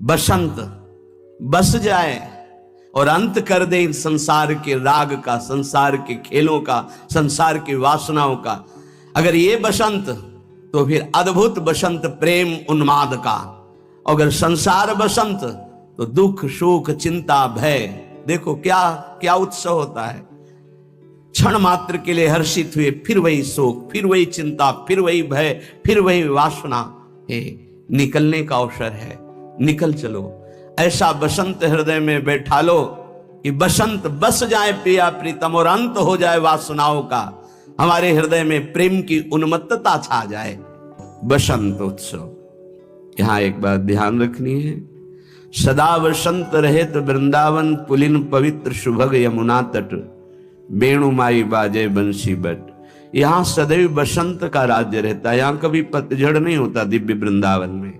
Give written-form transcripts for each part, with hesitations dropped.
बसंत बस जाए और अंत कर दे इन संसार के राग का, संसार के खेलों का, संसार की वासनाओं का। अगर ये बसंत तो फिर अद्भुत बसंत प्रेम उन्माद का। अगर संसार बसंत तो दुख शोक चिंता भय। देखो क्या क्या उत्सव होता है। क्षण मात्र के लिए हर्षित हुए, फिर वही शोक, फिर वही चिंता, फिर वही भय, फिर वही वासना। निकलने का अवसर है, निकल चलो। ऐसा बसंत हृदय में बैठा लो कि बसंत बस जाए प्रिया प्रीतम और अंत हो जाए वासनाओं का। हमारे हृदय में प्रेम की उन्मत्तता छा जाए। बसंत उत्सव। यहां एक बात ध्यान रखनी है, सदा बसंत रहे तो वृंदावन पुलिन पवित्र सुभग यमुना तट वेणुमाई बाजे बंसी बट। यहां सदैव बसंत का राज्य रहता है। यहां कभी पतझड़ नहीं होता। दिव्य वृंदावन में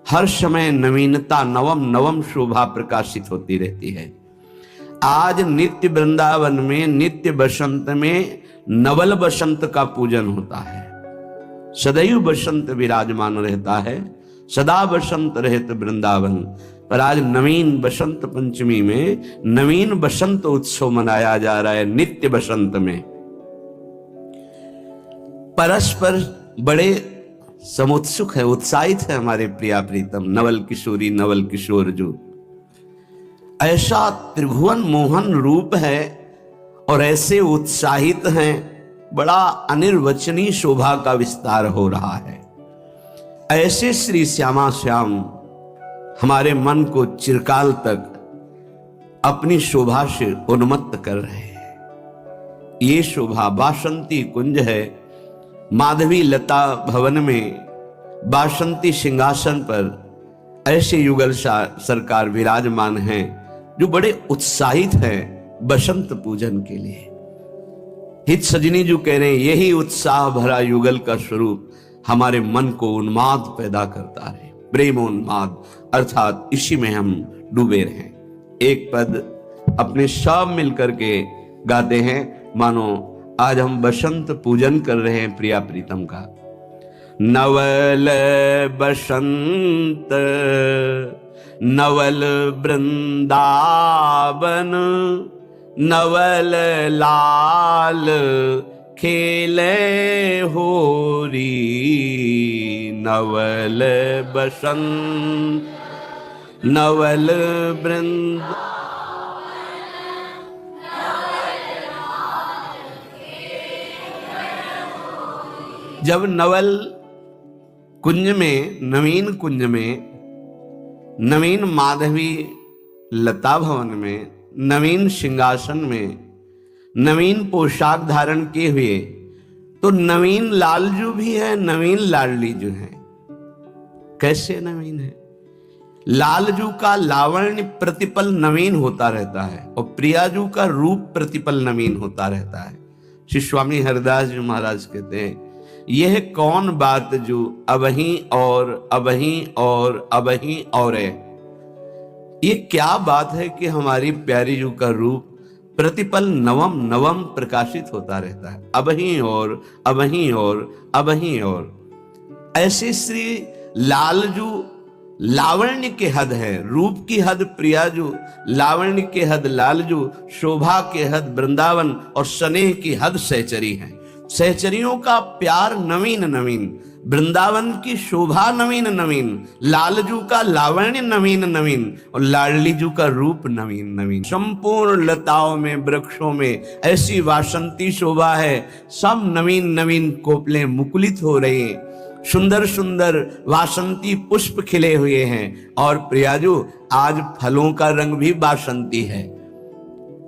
हर समय नवीनता, नवम नवम शोभा प्रकाशित होती रहती है। आज नित्य वृंदावन में, नित्य बसंत में नवल बसंत का पूजन होता है। सदैव बसंत विराजमान रहता है, सदा बसंत रहत वृंदावन। पर आज नवीन बसंत पंचमी में नवीन बसंत उत्सव मनाया जा रहा है। नित्य बसंत में परस्पर बड़े समुत्सुक है, उत्साहित है हमारे प्रिया प्रीतम नवल किशोरी, नवल किशोर जो ऐसा त्रिभुवन मोहन रूप है और ऐसे उत्साहित हैं। बड़ा अनिर्वचनीय शोभा का विस्तार हो रहा है। ऐसे श्री श्यामा श्याम हमारे मन को चिरकाल तक अपनी शोभा से उन्मत्त कर रहे हैं। ये शोभा बासंती कुंज है। माधवी लता भवन में बासंती सिंहासन पर ऐसे युगल सरकार विराजमान हैं जो बड़े उत्साहित हैं बसंत पूजन के लिए। हित सजनी जो कह रहे हैं यही उत्साह भरा युगल का स्वरूप हमारे मन को उन्माद पैदा करता है, प्रेमोन्माद, अर्थात इसी में हम डूबे रहें। एक पद अपने सब मिलकर के गाते हैं, मानो आज हम बसंत पूजन कर रहे हैं प्रिया प्रीतम का। नवल बसंत नवल वृंदावन नवल लाल खेले होरी नवल बसंत नवल वृंद। जब नवल कुंज में, नवीन कुंज में, नवीन माधवी लता भवन में, नवीन सिंहासन में, नवीन पोशाक धारण किए हुए, तो नवीन लालजू भी है, नवीन लाडलीजू है। कैसे नवीन है? लालजू का लावण्य प्रतिपल नवीन होता रहता है और प्रियाजू का रूप प्रतिपल नवीन होता रहता है। श्री स्वामी हरिदास जी महाराज कहते हैं, यह कौन बात जो अबहीं और अबहीं और अबहीं और है। ये क्या बात है कि हमारी प्यारी जू का रूप प्रतिपल नवम नवम प्रकाशित होता रहता है, अबहीं और अबहीं और अबहीं और। ऐसे श्री लालजू लावण्य के हद है, रूप की हद प्रियाजू, लावण्य के हद लालजू, शोभा के हद वृंदावन और स्नेह की हद सहचरी है। सहचरियों का प्यार नवीन नवीन, वृंदावन की शोभा नवीन नवीन, लालजू का लावण्य नवीन नवीन और लाडलीजू का रूप नवीन नवीन। संपूर्ण लताओं में, वृक्षों में ऐसी वासंती शोभा है। सब नवीन नवीन कोपले मुकुलित हो रहे हैं, सुंदर सुंदर वासंती पुष्प खिले हुए हैं। और प्रियाजू आज फलों का रंग भी वासंती है।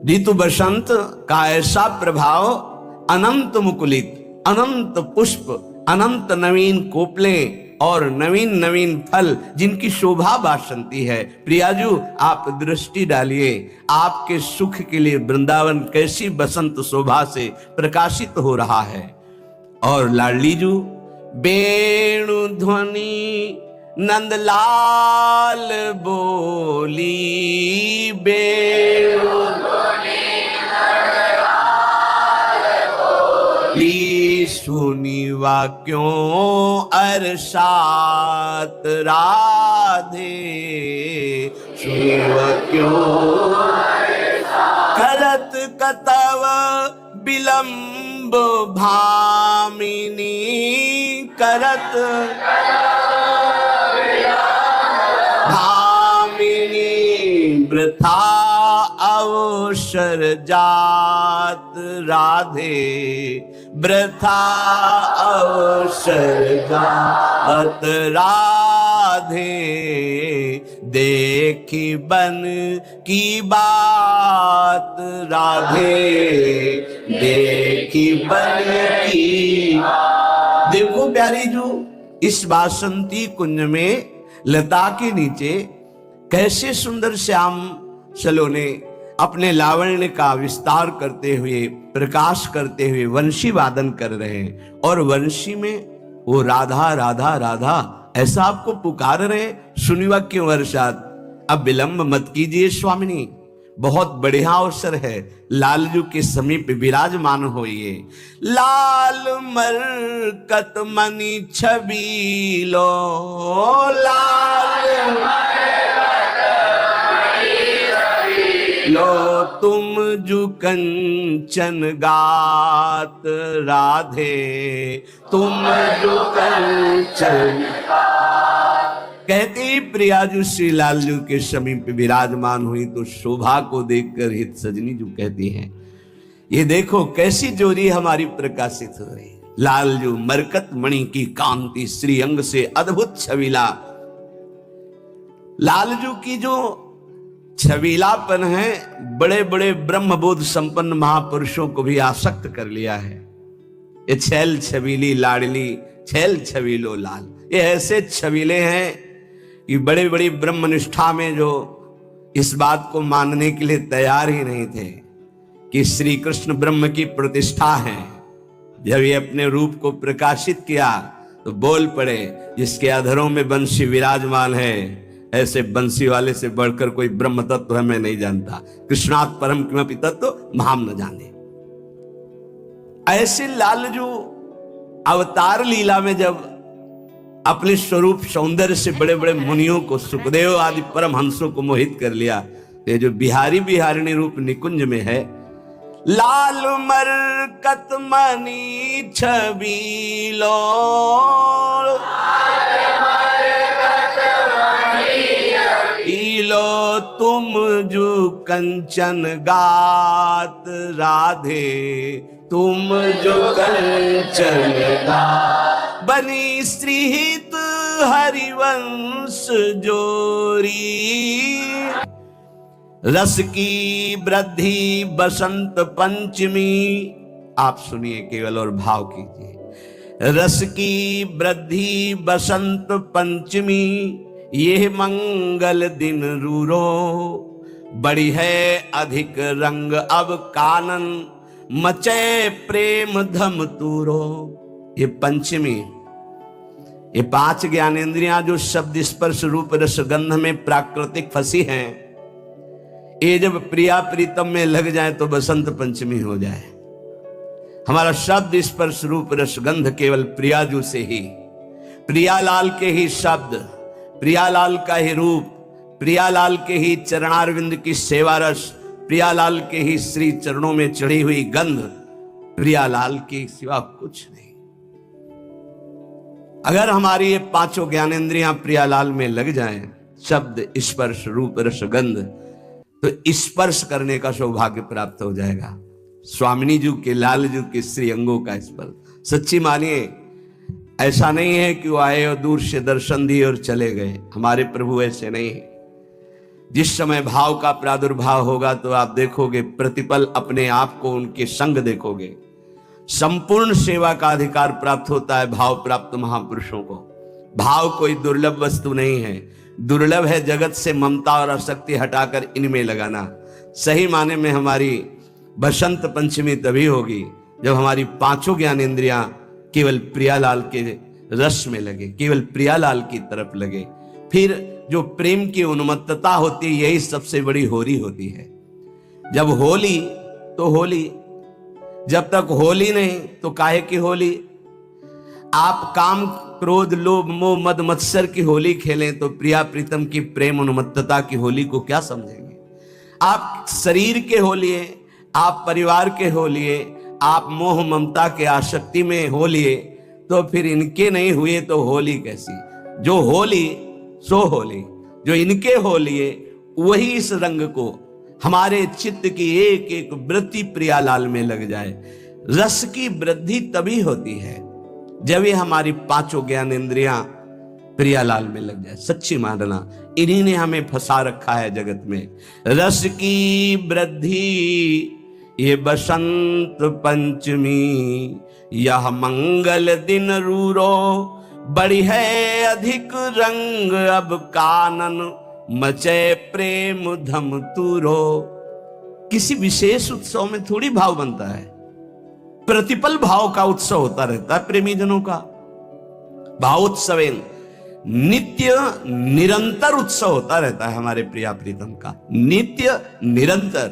ऋतु बसंत का ऐसा प्रभाव, अनंत मुकुलित, अनंत पुष्प, अनंत नवीन कोपले और नवीन नवीन फल जिनकी शोभा वासंती है। प्रियाजू आप दृष्टि डालिए, आपके सुख के लिए वृंदावन कैसी बसंत शोभा से प्रकाशित हो रहा है। और लाडलीजू वेणु ध्वनि नंदलाल बोली, वेणु सुनी वाक्यों अरसात राधे करत कतव विलंब भामिनी, करत भामिनी वृथा अवसर जात राधे, वृथा अवसर जात राधे, देखी बन की बात राधे, देखी बन की। देखो प्यारी जो इस बासंती कुंज में लता के नीचे कैसे सुंदर श्याम सलोने अपने लावण्य का विस्तार करते हुए, प्रकाश करते हुए वंशी वादन कर रहे हैं, और वंशी में वो राधा राधा राधा ऐसा आपको पुकार रहे। सुनिवा क्यों वर्षात, अब विलंब मत कीजिए स्वामिनी, बहुत बढ़िया अवसर है, लालजू के समीप विराजमान होइए। लाल मरकत मणि छबीलो, लाल लो तुम जो कंचन गात राधे, तुम जो कंचन। कहते ही प्रियाजू श्री लालजू के समीप विराजमान हुई तो शोभा को देखकर हित सजनी जो कहती हैं, ये देखो कैसी जोड़ी हमारी प्रकाशित हो रही। लालजू मरकत मणि की कांति श्री अंग से अद्भुत छबीला। लालजू की जो छबीलापन है बड़े बड़े ब्रह्मबोध संपन्न महापुरुषों को भी आसक्त कर लिया है। ये छैल छबीली लाडली, छैल छबीलो लाल, ये ऐसे छबीले हैं कि बड़े बड़ी ब्रह्मनिष्ठा में जो इस बात को मानने के लिए तैयार ही नहीं थे कि श्री कृष्ण ब्रह्म की प्रतिष्ठा है। जब ये अपने रूप को प्रकाशित किया तो बोल पड़े, जिसके अधरों में बंशी विराजमान है, ऐसे बंसी वाले से बढ़कर कोई ब्रह्म तत्व है मैं नहीं जानता। कृष्णात् परम किमपि तत्व महाम न जाने। ऐसे लालजू अवतार लीला में जब अपने स्वरूप सौंदर्य से बड़े बड़े मुनियों को, सुखदेव आदि परम हंसों को मोहित कर लिया, ये जो बिहारी बिहारिणी रूप निकुंज में है। लाल मरकत मणि छबीलो, लो तुम जो कंचन गात राधे, तुम जो कंचन गात। बनी श्रीहित हरिवंश जोरी, रस की वृद्धि बसंत पंचमी। आप सुनिए केवल और भाव कीजिए। रस की वृद्धि बसंत पंचमी, ये मंगल दिन रूरो, बड़ी है अधिक रंग अब कानन, मचे प्रेम धम तूरो। ये पंचमी, ये 5 ज्ञानेंद्रियां जो शब्द स्पर्श रूप रस गंध में प्राकृतिक फंसी हैं, ये जब प्रिया प्रीतम में लग जाए तो बसंत पंचमी हो जाए। हमारा शब्द स्पर्श रूप रस गंध केवल प्रियाजू से ही, प्रियालाल के ही शब्द, प्रियालाल का ही रूप, प्रियालाल के ही चरणारविंद की सेवा रस, प्रियालाल के ही श्री चरणों में चढ़ी हुई गंध, प्रियालाल के सिवा कुछ नहीं। अगर हमारी ये 5 ज्ञानेंद्रियां प्रियालाल में लग जाएं, शब्द स्पर्श रूप रस गंध, तो स्पर्श करने का सौभाग्य प्राप्त हो जाएगा। स्वामिनी जी के, लाल जी के श्री अंगों का स्पर्श। सच्ची मानिए, ऐसा नहीं है कि वो आए और दूर से दर्शन दिए और चले गए। हमारे प्रभु ऐसे नहीं है। जिस समय भाव का प्रादुर्भाव होगा तो आप देखोगे प्रतिपल अपने आप को उनके संग देखोगे। संपूर्ण सेवा का अधिकार प्राप्त होता है भाव प्राप्त महापुरुषों को। भाव कोई दुर्लभ वस्तु नहीं है। दुर्लभ है जगत से ममता और आसक्ति हटाकर इनमें लगाना। सही माने में हमारी बसंत पंचमी तभी होगी जब हमारी 5 ज्ञानेंद्रियां केवल प्रियालाल के रस में लगे, केवल प्रियालाल की तरफ लगे। फिर जो प्रेम की उन्मत्तता होती है, यही सबसे बड़ी होली होती है। जब होली तो होली, जब तक होली नहीं तो काहे की होली। आप काम क्रोध लोभ मोह मद मत्सर की होली खेलें तो प्रिया प्रीतम की प्रेम उन्मत्तता की होली को क्या समझेंगे। आप शरीर के हो लिए, आप परिवार के हो लिए, आप मोह ममता के आसक्ति में हो लिए, तो फिर इनके नहीं हुए तो होली कैसी? जो होली सो होली, जो इनके हो लिए वही इस रंग को हमारे चित्त की एक एक वृत्ति प्रियालाल में लग जाए। रस की वृद्धि तभी होती है जब ये हमारी पांचों ज्ञान इंद्रियां प्रियालाल में लग जाए। सच्ची मानना, इन्हीं ने हमें फंसा रखा है जगत में। रस की वृद्धि ये बसंत पंचमी, यह मंगल दिन रूरो, बड़ी है अधिक रंग अब कानन, मचे प्रेम धम तूरो। किसी विशेष उत्सव में थोड़ी भाव बनता है, प्रतिपल भाव का उत्सव होता रहता है प्रेमी जनों का। भावोत्सवेन, नित्य निरंतर उत्सव होता रहता है हमारे प्रिया प्रीतम का। नित्य निरंतर,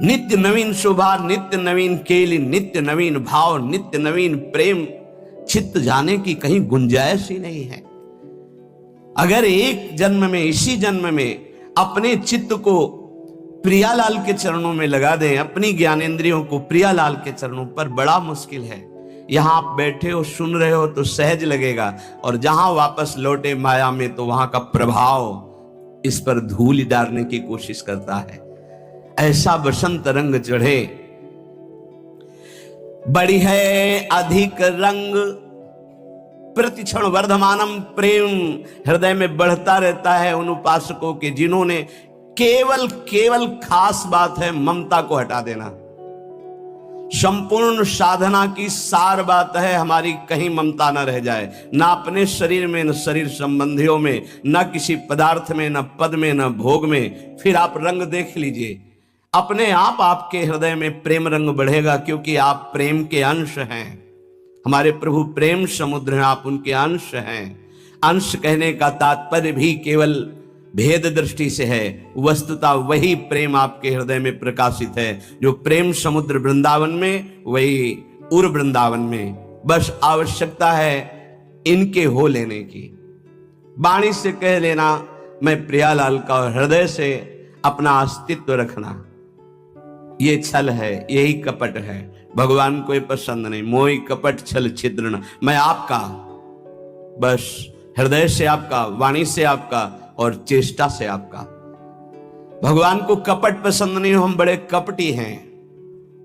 नित्य नवीन शोभा, नित्य नवीन केली, नित्य नवीन भाव, नित्य नवीन प्रेम। चित्त जाने की कहीं गुंजाइश ही नहीं है। अगर एक जन्म में, इसी जन्म में अपने चित्त को प्रियालाल के चरणों में लगा दें, अपनी ज्ञानेंद्रियों को प्रियालाल के चरणों पर, बड़ा मुश्किल है। यहां आप बैठे हो, सुन रहे हो तो सहज लगेगा, और जहां वापस लौटे माया में तो वहां का प्रभाव इस पर धूल डालने की कोशिश करता है। ऐसा बसंत रंग चढ़े, बड़ी है अधिक रंग, प्रतिक्षण वर्धमानम प्रेम, हृदय में बढ़ता रहता है उन उपासकों के जिन्होंने केवल खास बात है ममता को हटा देना। संपूर्ण साधना की सार बात है हमारी कहीं ममता न रह जाए, ना अपने शरीर में, न शरीर संबंधियों में, न किसी पदार्थ में, न पद में, न भोग में। फिर आप रंग देख लीजिए, अपने आप आपके हृदय में प्रेम रंग बढ़ेगा, क्योंकि आप प्रेम के अंश हैं। हमारे प्रभु प्रेम समुद्र हैं, आप उनके अंश हैं। अंश कहने का तात्पर्य भी केवल भेद दृष्टि से है, वस्तुतः वही प्रेम आपके हृदय में प्रकाशित है। जो प्रेम समुद्र वृंदावन में, वही उर वृंदावन में। बस आवश्यकता है इनके हो लेने की। वाणी से कह लेना मैं प्रियालाल का, और हृदय से अपना अस्तित्व रखना। ये छल है, यही कपट है, भगवान को ये पसंद नहीं। मोहि कपट छल छिद्रण, मैं आपका, बस हृदय से आपका, वाणी से आपका और चेष्टा से आपका। भगवान को कपट पसंद नहीं हो, हम बड़े कपटी हैं।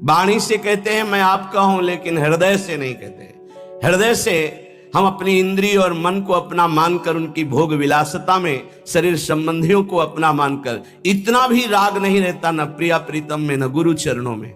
वाणी से कहते हैं मैं आपका हूं, लेकिन हृदय से नहीं कहते। हृदय से हम अपनी इंद्रिय और मन को अपना मानकर, उनकी भोग विलासता में शरीर संबंधियों को अपना मानकर, इतना भी राग नहीं रहता न प्रिया प्रीतम में, न गुरु चरणों में।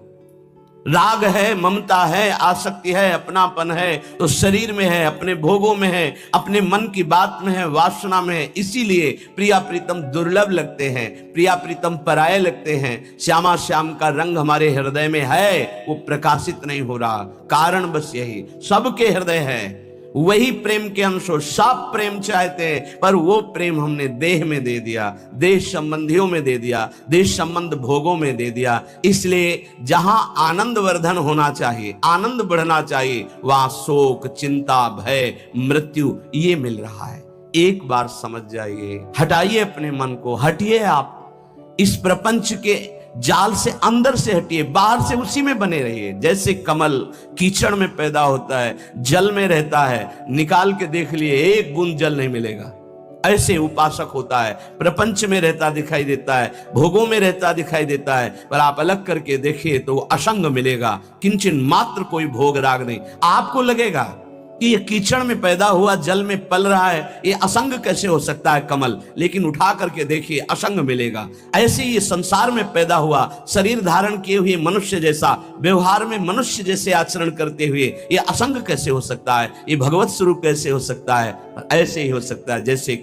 राग है, ममता है, आसक्ति है, अपनापन है तो शरीर में है, अपने भोगों में है, अपने मन की बात में है, वासना में है। इसीलिए प्रिया प्रीतम दुर्लभ लगते हैं, प्रिया प्रीतम पराये लगते हैं। श्यामा श्याम का रंग हमारे हृदय में है, वो प्रकाशित नहीं हो रहा। कारण बस यही, सबके हृदय है, वही प्रेम के अंश हो। सब प्रेम चाहते हैं, पर वो प्रेम हमने देह में दे दिया, देह संबंधियों में दे दिया, देह संबंध भोगों में दे दिया। इसलिए जहां आनंद वर्धन होना चाहिए, आनंद बढ़ना चाहिए, वहां शोक, चिंता, भय, मृत्यु ये मिल रहा है। एक बार समझ जाइए, हटाइए अपने मन को, हटिए आप इस प्रपंच के जाल से, अंदर से हटिए, बाहर से उसी में बने रहिए। जैसे कमल कीचड़ में पैदा होता है, जल में रहता है, निकाल के देख लिए एक बूंद जल नहीं मिलेगा। ऐसे उपासक होता है, प्रपंच में रहता दिखाई देता है, भोगों में रहता दिखाई देता है, पर आप अलग करके देखिए तो असंग मिलेगा। किंचन मात्र कोई भोग राग नहीं। आपको लगेगा कि ये कीचड़ में पैदा हुआ, जल में पल रहा है, ये असंग कैसे हो सकता है कमल, लेकिन उठा करके देखिए असंग मिलेगा। ऐसे ये संसार में पैदा हुआ, शरीर धारण किए हुए मनुष्य जैसा, व्यवहार में मनुष्य जैसे आचरण करते हुए, ये असंग कैसे हो सकता है, ये भगवत स्वरूप कैसे हो सकता है? ऐसे ही हो सकता है जैसे